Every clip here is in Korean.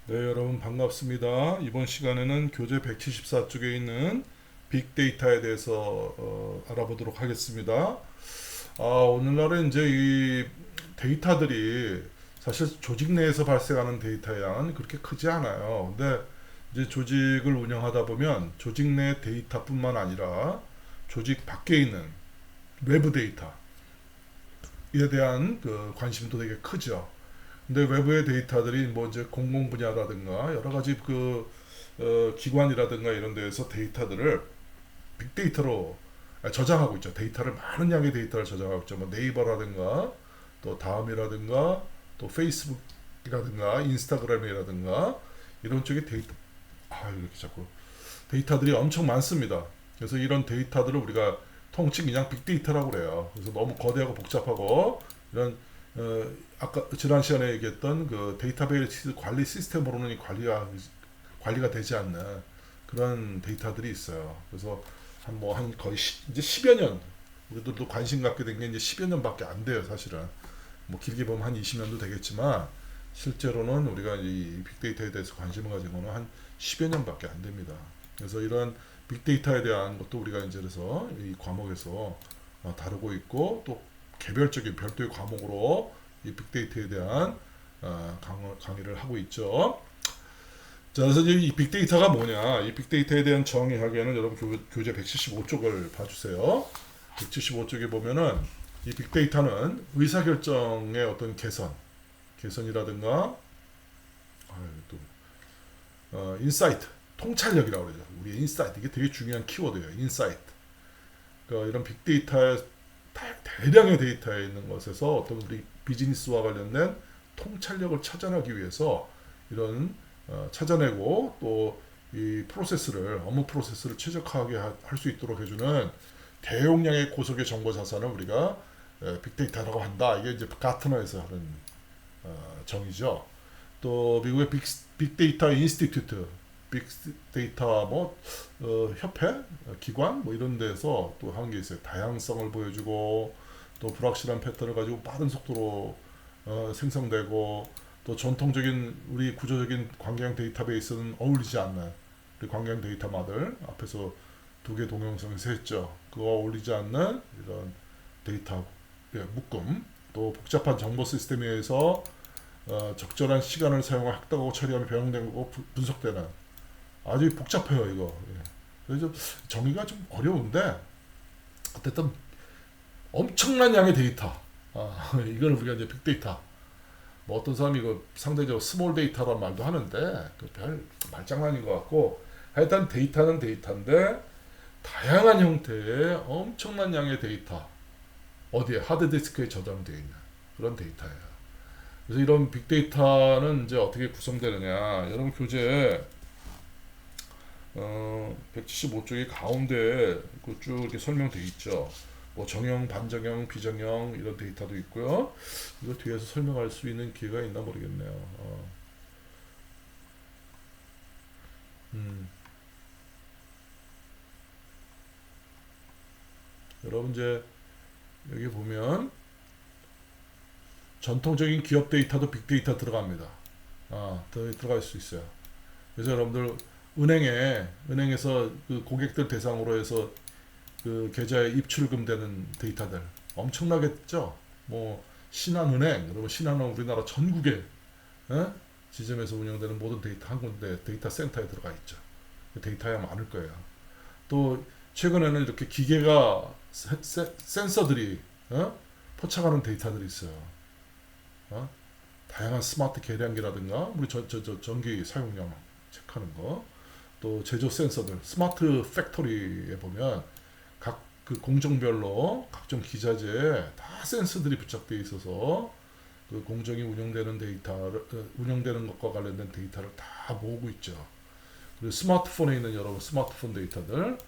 네, 여러분 반갑습니다. 이번 시간에는 교재 174쪽에 있는 빅데이터에 대해서 알아보도록 하겠습니다. 오늘날은 이제 이 데이터들이 사실 조직 내에서 발생하는 데이터의 양은 그렇게 크지 않아요. 근데 이제 조직을 운영하다 보면 조직 내 데이터뿐만 아니라 조직 밖에 있는 외부 데이터에 대한 그 관심도 되게 크죠. 근데 외부의 데이터들이 뭐 이제 공공 분야라든가 여러 가지 기관이라든가 이런 데에서 데이터들을 빅데이터로 저장하고 있죠. 데이터를 많은 양의 데이터를 저장하고 있죠. 뭐 네이버라든가 또 다음이라든가 또 페이스북이라든가 인스타그램이라든가 이런 쪽에 데이터 이렇게 자꾸 데이터들이 엄청 많습니다. 그래서 이런 데이터들을 우리가 통칭 그냥 빅데이터라고 그래요. 그래서 너무 거대하고 복잡하고 이런 아까 지난 시간에 얘기했던 그 데이터베이스 관리 시스템으로는 관리가 되지 않는 그런 데이터들이 있어요. 그래서 한 거의 이제 10여 년 우리들도 관심 갖게 된 게 이제 10여 년밖에 안 돼요, 사실은. 뭐 길게 보면 한 20년도 되겠지만 실제로는 우리가 이 빅데이터에 대해서 관심을 가진 거는 한 10여 년밖에 안 됩니다. 그래서 이런 빅데이터에 대한 것도 우리가 이제 그래서 이 과목에서 다루고 있고 또 개별적인 별도의 과목으로 이 빅데이터에 대한 강의를 하고 있죠. 자, 그래서 이 빅데이터가 뭐냐? 이 빅데이터에 대한 정의하기에는 여러분 교재 175쪽을 봐주세요. 175쪽에 보면은 이 빅데이터는 의사결정의 어떤 개선이라든가 인사이트, 통찰력이라고 그러죠. 우리 인사이트 이게 되게 중요한 키워드예요. 인사이트. 그러니까 이런 빅데이터의 대량의 데이터에 있는 것에서 어떤 우리 비즈니스와 관련된 통찰력을 찾아내기 위해서 이런 찾아내고 또 이 업무 프로세스를 최적화하게 할 수 있도록 해주는 대용량의 고속의 정보 자산을 우리가 빅데이터라고 한다. 이게 이제 가트너에서 하는 정의죠. 또 미국의 빅데이터 인스티튜트, 빅데이터 협회, 기관 뭐 이런 데서 또 한 게 있어요. 다양성을 보여주고 또 불확실한 패턴을 가지고 빠른 속도로 생성되고 또 전통적인 우리 구조적인 관계형 데이터베이스는 어울리지 않는 우리 관계형 데이터마들 앞에서 두 개 동영상에서 했죠. 그거 어울리지 않는 이런 데이터 묶음 또 복잡한 정보 시스템에 의해서 적절한 시간을 사용하고 확답하고 처리하며 변형되고 분석되는 아주 복잡해요 이거. 예. 그래서 정의가 좀 어려운데 어쨌든 엄청난 양의 데이터. 이걸 우리가 이제 빅데이터. 뭐 어떤 사람이 이거 상대적으로 스몰 데이터란 말도 하는데 그 별 말장난인 것 같고 하여튼 데이터는 데이터인데 다양한 형태의 엄청난 양의 데이터 어디에 하드디스크에 저장되어 있는 그런 데이터예요. 그래서 이런 빅데이터는 이제 어떻게 구성되느냐 여러분 교재 175쪽의 가운데 쭉 이렇게 설명되어 있죠. 뭐 정형, 반정형, 비정형 이런 데이터도 있고요. 이거 뒤에서 설명할 수 있는 기회가 있나 모르겠네요. 여러분 이제 여기 보면 전통적인 기업 데이터도 빅데이터 들어갑니다. 들어갈 수 있어요. 그래서 여러분들 은행에서 그 고객들 대상으로 해서 그 계좌에 입출금 되는 데이터들 엄청나겠죠. 뭐 신한은행 그리고 신한은행 우리나라 전국에 지점에서 운영되는 모든 데이터 한 군데 데이터 센터에 들어가 있죠. 데이터가 많을 거예요. 또 최근에는 이렇게 기계가 센서들이 포착하는 데이터들이 있어요. 다양한 스마트 계량기라든가 우리 전기 사용량 체크하는 거, 또 제조 센서들, 스마트 팩토리에 보면 각 그 공정별로 각종 기자재에 다 센서들이 부착되어 있어서 그 공정이 운영되는 것과 관련된 데이터를 다 모으고 있죠. 그리고 스마트폰에 있는 여러 스마트폰 데이터들,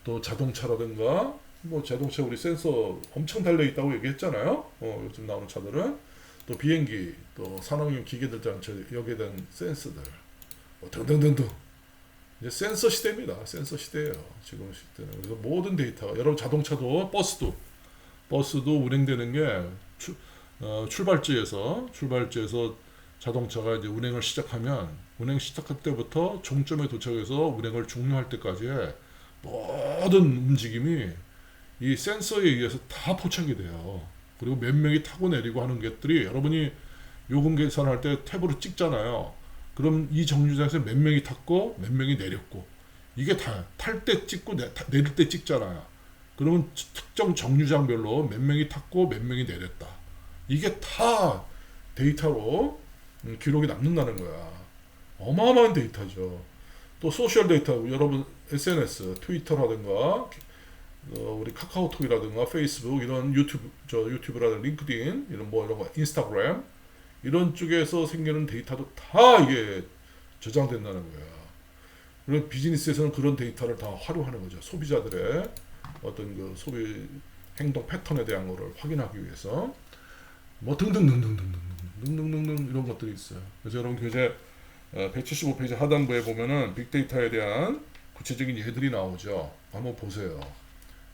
또 자동차라든가 뭐 자동차 우리 센서 엄청 달려 있다고 얘기했잖아요. 요즘 나오는 차들은 또 비행기, 또 산업용 기계들 여기에 대한 센서들, 뭐 등등등등. 이제 센서 시대입니다. 센서 시대예요. 지금 시대는. 그래서 모든 데이터, 여러분 자동차도 버스도 운행되는 게 출발지에서 자동차가 이제 운행을 시작하면 운행 시작할 때부터 종점에 도착해서 운행을 종료할 때까지의 모든 움직임이 이 센서에 의해서 다 포착이 돼요. 그리고 몇 명이 타고 내리고 하는 것들이 여러분이 요금 계산할 때 탭으로 찍잖아요. 그럼 이 정류장에서 몇 명이 탔고 몇 명이 내렸고 이게 다 탈 때 찍고 내릴 때 찍잖아요. 그러면 특정 정류장별로 몇 명이 탔고 몇 명이 내렸다. 이게 다 데이터로 기록이 남는다는 거야. 어마어마한 데이터죠. 또 소셜 데이터, 여러분 SNS, 트위터라든가 우리 카카오톡이라든가 페이스북 이런 유튜브라든가 링크드인 이런 이런 거 인스타그램 이런 쪽에서 생기는 데이터도 다 이게 저장된다는 거야. 그런 비즈니스에서는 그런 데이터를 다 활용하는 거죠. 소비자들의 어떤 그 소비 행동 패턴에 대한 거를 확인하기 위해서 등등등등등등등등등등 이런 것들이 있어요. 그래서 여러분 교재 175페이지 하단부에 보면은 빅데이터에 대한 구체적인 예들이 나오죠. 한번 보세요.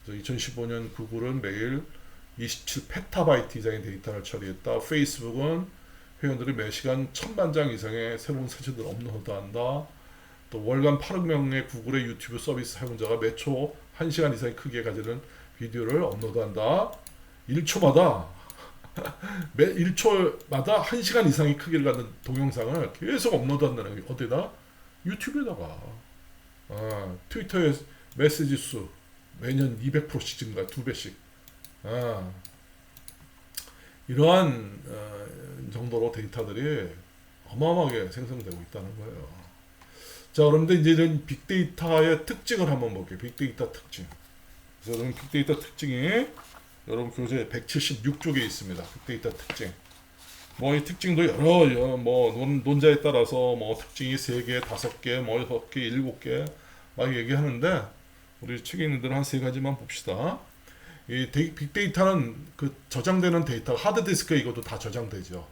2015년 구글은 매일 27 페타바이트 이상의 데이터를 처리했다. 페이스북은 회원들이 매시간 1000만 장 이상의 새로운 사진을 업로드한다. 또 월간 8억 명의 구글의 유튜브 서비스 사용자가 매초 1시간 이상의 크기에 가지는 비디오를 업로드한다. 1초마다 매 1초마다 1시간 이상의 크기를 갖는 동영상을 계속 업로드한다는 게 어디다? 유튜브에다가. 트위터의 메시지 수 매년 200%씩 증가, 2배씩. 이러한 정도로 데이터들이 어마어마하게 생성되고 있다는 거예요. 자, 그런데 이제 이런 빅데이터의 특징을 한번 볼게요. 빅데이터 특징. 그래서 여러분 빅데이터 특징이 여러분 교재 176쪽에 있습니다. 빅데이터 특징. 이 특징도 여러 논자에 따라서 특징이 3개, 5개, 6개, 7개 막 얘기하는데 우리 책에 있는 대로 한 3가지만 봅시다. 이 빅데이터는 그 저장되는 데이터 하드디스크에 이것도 다 저장되죠.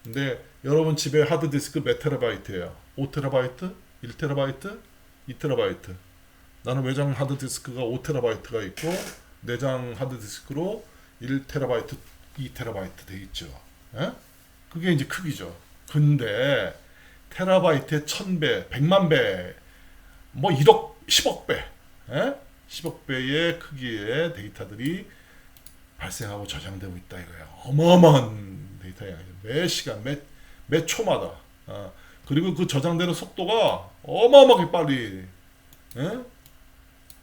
근데 여러분 집에 하드디스크 몇 테라바이트예요? 5테라바이트? 1테라바이트? 2테라바이트? 나는 외장 하드디스크가 5테라바이트가 있고 내장 하드디스크로 1테라바이트, 2테라바이트 돼 있죠. 에? 그게 이제 크기죠. 근데 테라바이트의 1000배, 100만 배, 1억, 10억 배, 10억 배의 크기의 데이터들이 발생하고 저장되고 있다 이거예요. 어마어마한 데이터야. 매 시간, 매 초마다. 그리고 그 저장되는 속도가 어마어마하게 빨리,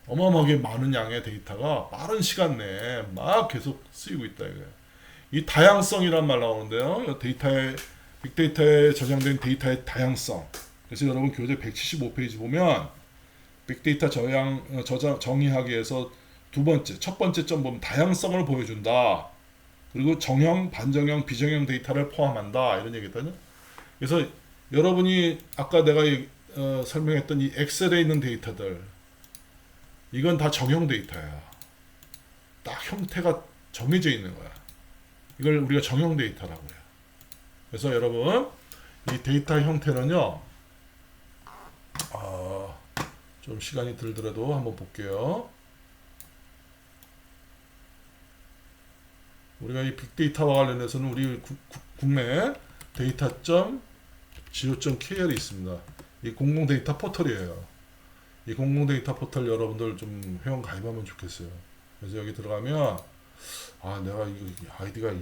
어마어마하게 많은 양의 데이터가 빠른 시간 내에 막 계속 쓰이고 있다 이거예요. 이 다양성이란 말 나오는데요. 빅데이터에 저장된 데이터의 다양성. 그래서 여러분 교재 175페이지 보면 빅데이터 정의하기 위해서 첫 번째 점 보면 다양성을 보여준다. 그리고 정형, 반정형, 비정형 데이터를 포함한다. 이런 얘기거든요. 그래서 여러분이 아까 내가 설명했던 이 엑셀에 있는 데이터들 이건 다 정형 데이터야. 딱 형태가 정해져 있는 거야. 이걸 우리가 정형 데이터라고 해요. 그래서 여러분 이 데이터 형태는요. 좀 시간이 들더라도 한번 볼게요. 우리가 이 빅데이터와 관련해서는 우리 국내 data.go.kr이 있습니다. 이 공공 데이터 포털이에요. 이 공공 데이터 포털 여러분들 좀 회원 가입하면 좋겠어요. 그래서 여기 들어가면 내가 이거 아이디가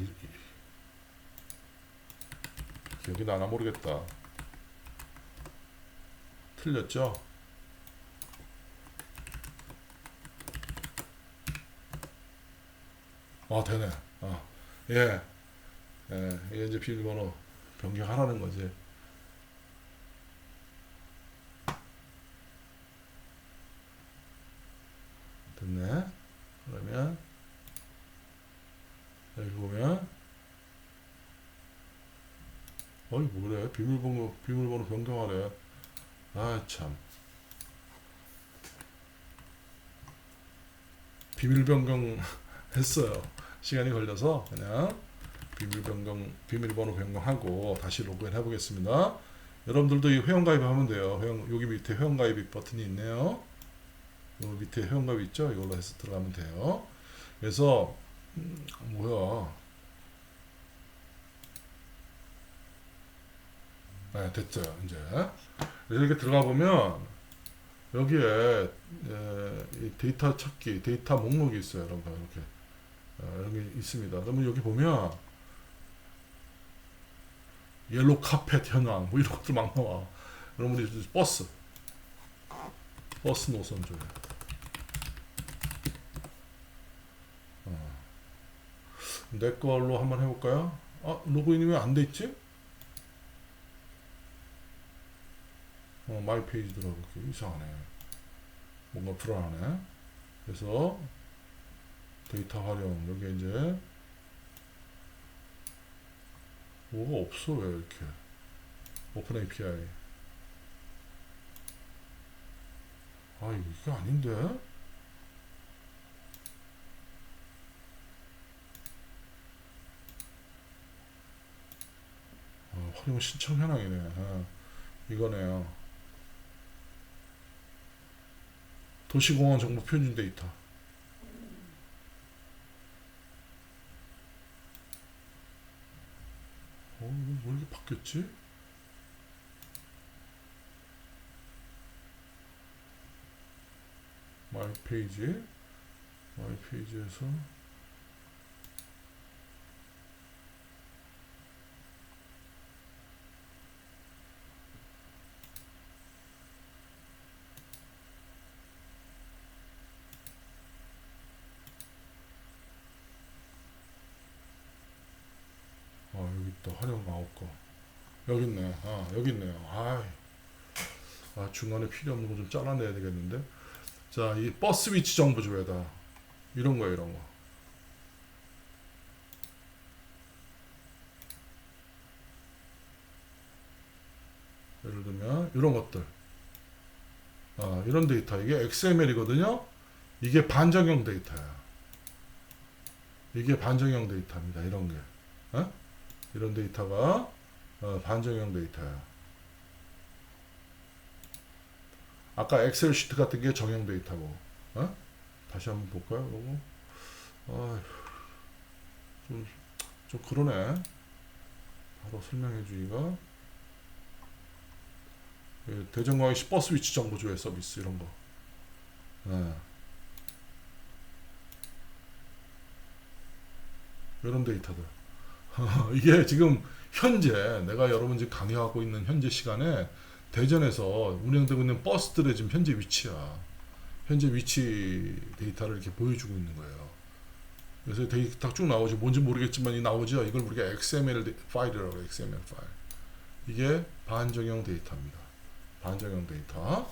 기억이 나나 모르겠다. 틀렸죠? 되네. 이게 이제 비밀번호 변경하라는 거지. 됐네. 그러면 여기 보면 뭐래? 비밀번호 변경하래. 참. 비밀 변경 했어요. 시간이 걸려서 그냥 비밀번호 변경하고 다시 로그인 해보겠습니다. 여러분들도 이 회원가입하면 돼요. 여기 밑에 회원가입 버튼이 있네요. 요 밑에 회원가입 있죠? 이걸로 해서 들어가면 돼요. 그래서 네, 됐죠. 이제 그래서 이렇게 들어가 보면 여기에 이 데이터 찾기, 데이터 목록이 있어요. 여러분 이렇게 이런 게 있습니다. 그러면 여기 보면 옐로 카펫 현황 뭐 이런 것들 막 나와. 그럼 우리 버스 노선조회. 내 걸로 한번 해볼까요? 아, 로그인이 왜 안 돼 있지? 마이 페이지 들어가볼게. 이상하네. 뭔가 불안하네. 그래서 데이터 활용 여기 이제 뭐가 없어. 왜 이렇게 오픈 API. 아, 이게 아닌데. 활용 신청 현황이네. 이거네요. 도시공원 정보 표준 데이터. 이거 뭐 이렇게 바뀌었지? 마이 페이지에서 여기 있다. 활용 아홉 거. 여기 있네. 여기 있네요. 중간에 필요 없는 거 좀 잘라내야 되겠는데. 자, 이 버스 위치 정보 조회다. 이런 거예요, 이런 거. 예를 들면 이런 것들. 이런 데이터. 이게 XML이거든요. 이게 반정형 데이터야. 이게 반정형 데이터입니다. 이런 게. 이런 데이터가 반정형 데이터야. 아까 엑셀 시트 같은 게 정형 데이터고. 다시 한번 볼까요? 이거. 좀 그러네. 바로 설명해 주기가. 대전광역시 버스 위치 정보 조회 서비스 이런 거. 이런 데이터들. 이게 지금 현재 내가 여러분 지금 강의하고 있는 현재 시간에 대전에서 운행되고 있는 버스들의 지금 현재 위치야. 현재 위치 데이터를 이렇게 보여주고 있는 거예요. 그래서 데이터 쭉 나오지. 뭔지 모르겠지만 이 나오죠. 이걸 우리가 XML 파일이라고 해요. XML 파일. 이게 반정형 데이터입니다. 반정형 데이터.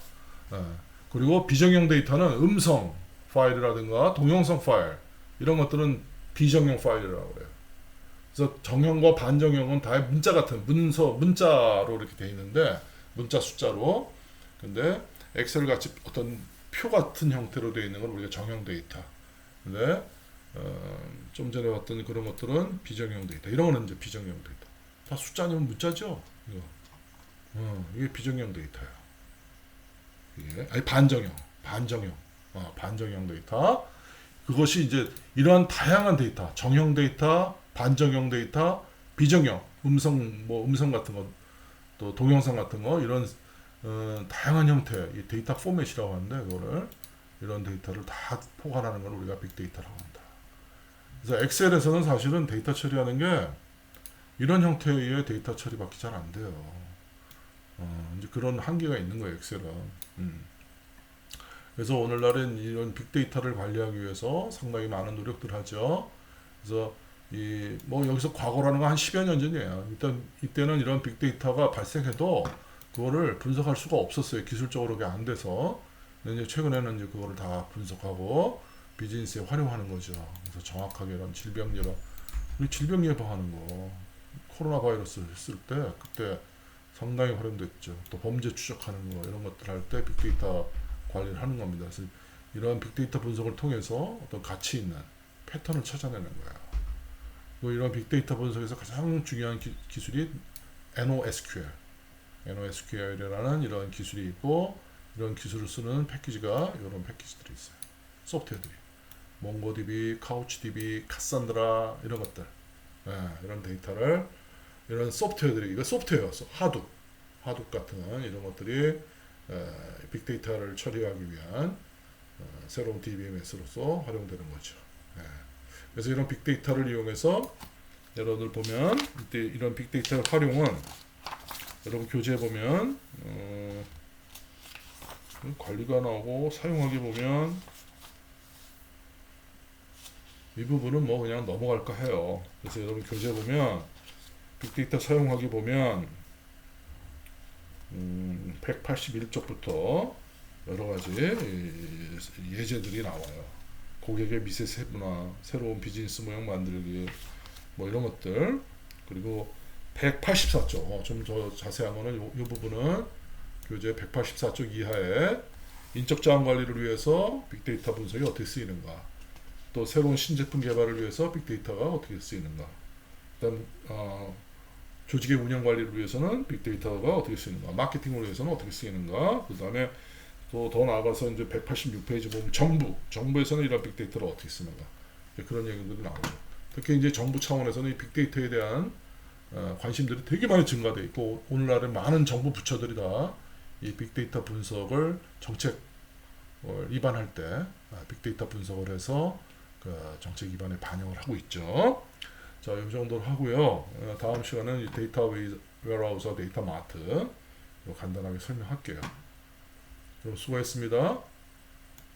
그리고 비정형 데이터는 음성 파일이라든가 동영상 파일 이런 것들은 비정형 파일이라고 해요. 그래서 정형과 반정형은 다 문자 같은 문자로 이렇게 돼 있는데 문자 숫자로. 근데 엑셀 같이 어떤 표 같은 형태로 되어 있는 건 우리가 정형 데이터. 근데 좀 전에 봤던 그런 것들은 비정형 데이터. 이런 거는 이제 비정형 데이터. 다 숫자 아니면 문자죠. 이게 비정형 데이터야. 이게 아니 반정형 데이터. 그것이 이제 이러한 다양한 데이터, 정형 데이터, 반정형 데이터, 비정형, 음성 같은 거, 또 동영상 같은 거 이런 다양한 형태의 이 데이터 포맷이라고 하는데 그거를 이런 데이터를 다 포괄하는 걸 우리가 빅데이터라고 합니다. 그래서 엑셀에서는 사실은 데이터 처리하는 게 이런 형태의 데이터 처리밖에 잘 안 돼요. 이제 그런 한계가 있는 거예요, 엑셀은. 그래서 오늘날은 이런 빅데이터를 관리하기 위해서 상당히 많은 노력들 하죠. 그래서 여기서 과거라는 건 한 10여 년 전이에요. 일단 이때는 이런 빅데이터가 발생해도 그거를 분석할 수가 없었어요. 기술적으로 그게 안 돼서. 근데 이제 최근에는 이제 그거를 다 분석하고 비즈니스에 활용하는 거죠. 그래서 정확하게 이런 질병 예방하는 거, 코로나 바이러스 했을 때 그때 상당히 활용됐죠. 또 범죄 추적하는 거 이런 것들 할 때 빅데이터 관리를 하는 겁니다. 그래서 이런 빅데이터 분석을 통해서 어떤 가치 있는 패턴을 찾아내는 거예요. 그리고 이런 빅데이터 분석에서 가장 중요한 기술이 NoSQL이라는 이런 기술이 있고 이런 기술을 쓰는 패키지가 이런 패키지들이 있어요. 소프트웨어들이 몽고DB, 카우치DB, 카산드라 이런 것들. 이런 데이터를 이런 소프트웨어들이 이거 소프트웨어 하드 하둡 같은 이런 것들이 빅데이터를 처리하기 위한 새로운 DBMS로서 활용되는 거죠. 예. 그래서 이런 빅데이터를 이용해서 여러분들 보면 이때 이런 빅데이터 활용은 여러분 교재 보면 관리가 나오고 사용하기 보면 이 부분은 뭐 그냥 넘어갈까 해요. 그래서 여러분 교재 보면 빅데이터 사용하기 보면 181쪽부터 여러 가지 예제들이 나와요. 고객의 미세 세분화, 새로운 비즈니스 모형 만들기, 뭐 이런 것들. 그리고 184쪽, 좀 더 자세한 거는 이 부분은 교재 184쪽 이하에 인적 자원 관리를 위해서 빅데이터 분석이 어떻게 쓰이는가, 또 새로운 신제품 개발을 위해서 빅데이터가 어떻게 쓰이는가, 그다음 조직의 운영 관리를 위해서는 빅데이터가 어떻게 쓰이는가, 마케팅을 위해서는 어떻게 쓰이는가, 그 다음에 또 더 나아가서 이제 186페이지 보면 정부에서는 이런 빅데이터를 어떻게 쓰는가, 그런 얘기들이 나오죠. 특히 이제 정부 차원에서는 이 빅데이터에 대한 관심들이 되게 많이 증가돼 있고, 오늘날에 많은 정부 부처들이 다 이 빅데이터 분석을 정책 입안할 때 빅데이터 분석을 해서 그 정책 입안에 반영을 하고 있죠. 자, 이 정도로 하고요. 다음 시간은 이 데이터 웨어하우스와 데이터 마트 간단하게 설명할게요. 그럼 수고했습니다.